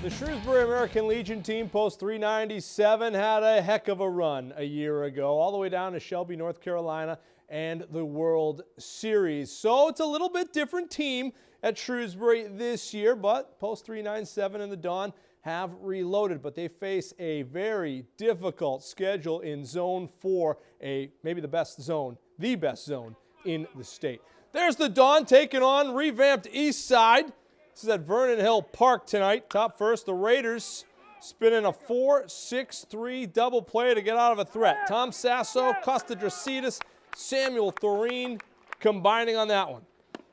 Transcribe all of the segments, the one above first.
The Shrewsbury American Legion team, post 397, had a heck of a run a year ago, all the way down to Shelby, North Carolina, and the World Series. So it's a little bit different team at Shrewsbury this year, but post 397 and the Dawn have reloaded, but they face a very difficult schedule in Zone 4, maybe the best zone in the state. There's the Dawn taking on revamped Eastside. This is at Vernon Hill Park tonight. Top first, the Raiders spinning a 4-6-3 double play to get out of a threat. Tom Sasso, Costa Dracidas, Samuel Thoreen combining on that one.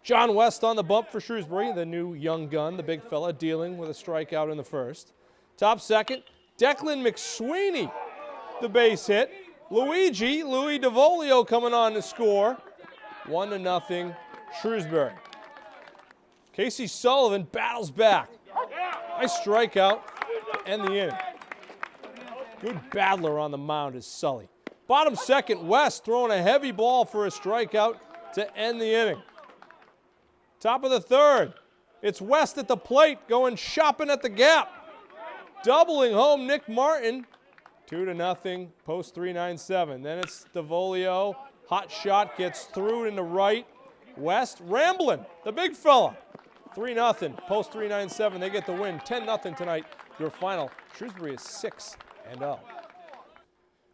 John West on the bump for Shrewsbury, the new young gun, the big fella, dealing with a strikeout in the first. Top second, Declan McSweeney, the base hit. Louis DeVolio coming on to score. 1-0 Shrewsbury. Casey Sullivan battles back. Nice strikeout to end the inning. Good battler on the mound is Sully. Bottom second, West throwing a heavy ball for a strikeout to end the inning. Top of the third, it's West at the plate going shopping at the gap. Doubling home Nick Martin. 2-0, post 397. Then it's DeVolio. Hot shot gets through into right. West rambling, the big fella. 3-0, post 397. They get the win. 10-0 tonight. Your final. Shrewsbury is 6-0.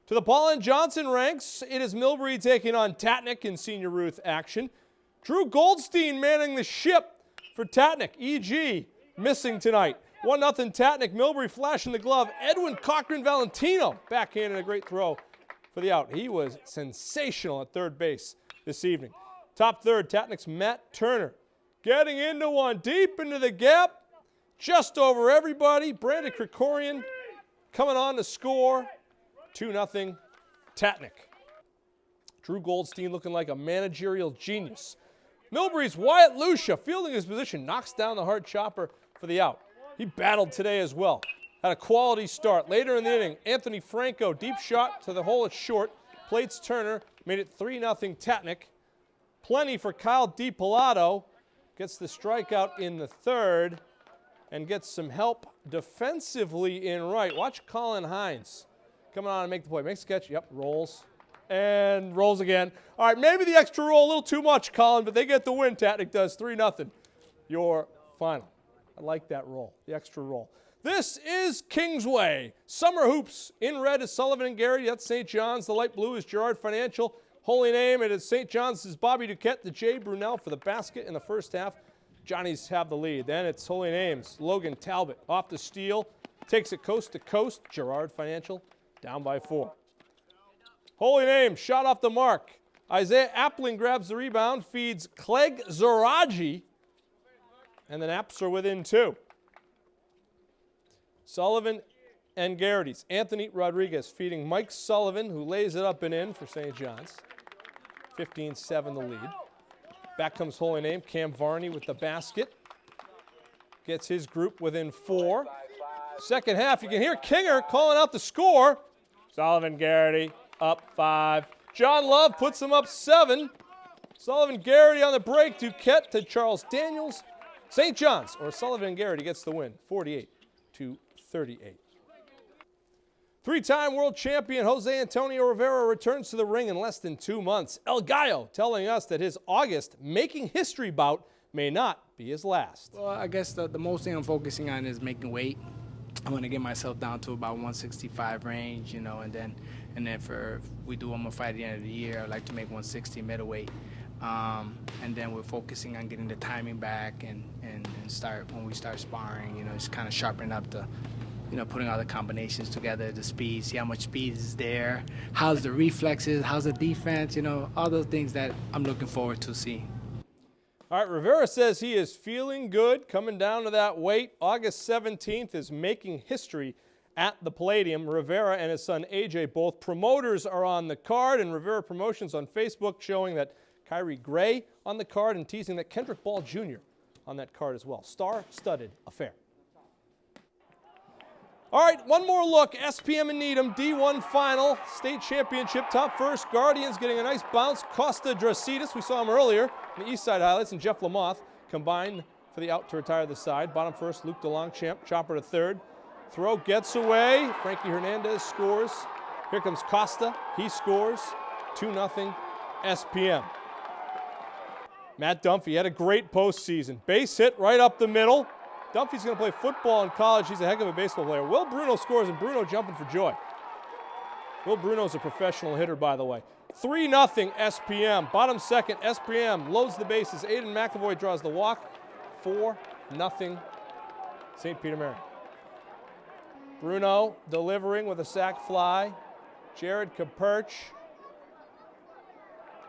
To the Paul and Johnson ranks, it is Millbury taking on Tatnuck in Senior Ruth action. Drew Goldstein manning the ship for Tatnuck. E.G. missing tonight. 1-0 Tatnuck. Millbury flashing the glove. Edwin Cochran-Valentino backhanding a great throw for the out. He was sensational at third base this evening. Top third, Tatnuck's Matt Turner. Getting into one, deep into the gap, just over everybody. Brandon Krikorian coming on to score. 2-0 Tatnuck. Drew Goldstein looking like a managerial genius. Millbury's Wyatt Lucia fielding his position, knocks down the hard chopper for the out. He battled today as well. Had a quality start. Later in the inning, Anthony Franco, deep shot to the hole at short. Plates Turner, made it 3-0 Tatnuck. Plenty for Kyle DiPilato. Gets the strikeout in the third and gets some help defensively in right. Watch Colin Hines coming on and make the play. Makes the catch. Yep, rolls. And rolls again. All right, maybe the extra roll a little too much, Colin, but they get the win. Tatnuck does 3-0. Your final. I like that roll, the extra roll. This is Kingsway. Summer hoops. In red is Sullivan and Garrity. That's St. John's. The light blue is Girard Financial. Holy Name, it is St. John's is Bobby Duquette to Jay Brunel for the basket in the first half. Johnny's have the lead. Then it's Holy Name's Logan Talbot off the steal. Takes it coast to coast. Girard Financial down by 4. Holy Name shot off the mark. Isaiah Appling grabs the rebound, feeds Clegg Zaraji, and the Naps are within 2. Sullivan and Garrity's. Anthony Rodriguez feeding Mike Sullivan, who lays it up and in for St. John's. 15-7 the lead. Back comes Holy Name. Cam Varney with the basket. Gets his group within 4. Second half, you can hear Kinger calling out the score. Sullivan Garrity up 5. John Love puts them up 7. Sullivan Garrity on the break. Duquette to Charles Daniels. St. John's, or Sullivan Garrity, gets the win, 48-38. 3-time world champion Jose Antonio Rivera returns to the ring in less than 2 months. El Gallo telling us that his August making history bout may not be his last. Well, I guess the most thing I'm focusing on is making weight. I'm going to get myself down to about 165 range, and then if we do one more fight at the end of the year, I'd like to make 160 middleweight. And then we're focusing on getting the timing back and start when we start sparring, just kind of sharpening up the, putting all the combinations together, the speed, see how much speed is there, how's the reflexes, how's the defense, all those things that I'm looking forward to seeing. All right, Rivera says he is feeling good, coming down to that weight. August 17th is making history at the Palladium. Rivera and his son AJ, both promoters, are on the card, and Rivera Promotions on Facebook showing that Kyrie Gray on the card and teasing that Kendrick Ball Jr. on that card as well. Star-studded affair. All right, one more look. SPM and Needham, D1 final, state championship, top first. Guardians getting a nice bounce. Costa Dracidas, we saw him earlier in the Eastside highlights, and Jeff Lamoth combined for the out to retire the side. Bottom first, Luke DeLongchamp, chopper to third. Throw gets away. Frankie Hernandez scores. Here comes Costa. He scores. 2-0 SPM. Matt Dunphy had a great postseason. Base hit right up the middle. Dunphy's going to play football in college. He's a heck of a baseball player. Will Bruno scores, and Bruno jumping for joy. Will Bruno's a professional hitter, by the way. 3-0 SPM. Bottom second, SPM loads the bases. Aiden McAvoy draws the walk. 4-0 St. Peter Mary. Bruno delivering with a sac fly. Jared Kaperch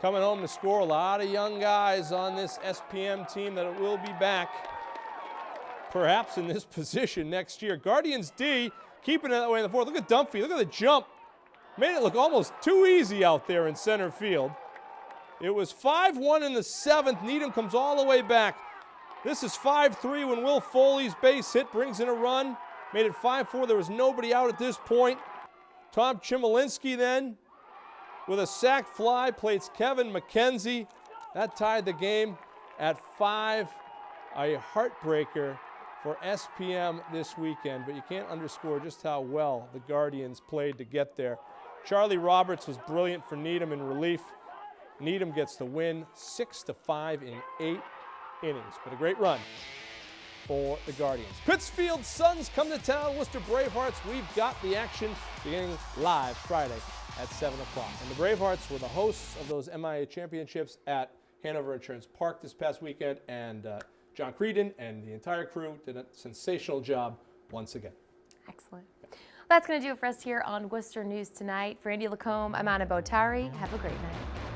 coming home to score. A lot of young guys on this SPM team that will be back perhaps in this position next year. Guardians D keeping it that way in the fourth. Look at Dunphy. Look at the jump. Made it look almost too easy out there in center field. It was 5-1 in the seventh. Needham comes all the way back. This is 5-3 when Will Foley's base hit brings in a run. Made it 5-4. There was nobody out at this point. Tom Chmielewski then with a sac fly plates Kevin McKenzie. That tied the game at 5. A heartbreaker for SPM this weekend, but you can't underscore just how well the Guardians played to get there. Charlie Roberts was brilliant for Needham in relief. Needham gets the win 6-5 in 8 innings, but a great run for the Guardians. Pittsfield Suns come to town. Worcester Bravehearts. We've got the action beginning live Friday at 7 o'clock. And the Bravehearts were the hosts of those MIA championships at Hanover Insurance Park this past weekend, and John Creedon and the entire crew did a sensational job once again. Excellent. That's going to do it for us here on Worcester News Tonight. For Andy Lacombe, I'm Anna Botari. Have a great night.